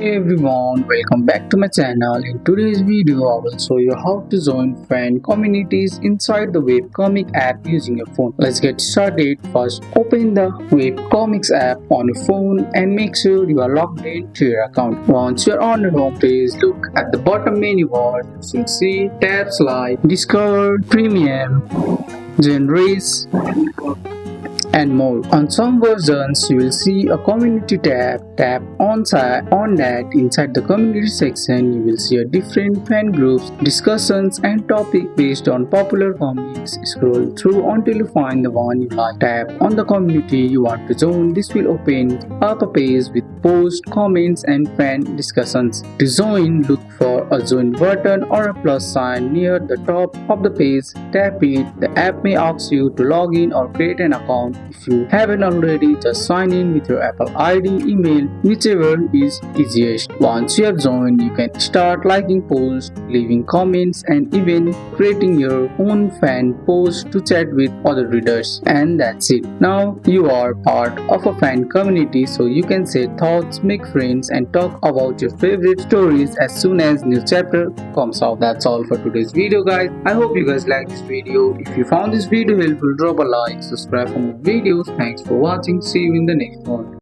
Hey everyone, welcome back to my channel. In today's video, I will show you how to join fan communities inside the webcomic app using your phone. Let's get started. First, open the webcomics app on your phone and make sure you are logged in to your account. Once you're on your home page, look at the bottom menu bar. You will see tabs like Discover, Premium, Genres, and more. On some versions, you will see a community tab. Tap on that. Inside the community section, you will see a different fan groups, discussions, and topic based on popular comics. Scroll through until you find the one you like. Tap on the community you want to join. This will open up a page with posts, comments, and fan discussions. To join, look for a join button or a plus sign near the top of the page. Tap it. The app may ask you to log in or create an account. If you haven't already, just sign in with your Apple ID, email, whichever is easiest. Once you have joined, you can start liking posts, leaving comments, and even creating your own fan posts to chat with other readers. And that's it. Now you are part of a fan community, so you can say thoughts, make friends, and talk about your favorite stories as soon as new chapter comes out. That's all for today's video, guys. I hope you guys liked this video. If you found this video helpful, drop a like, subscribe for more videos. Thanks for watching. See you in the next one.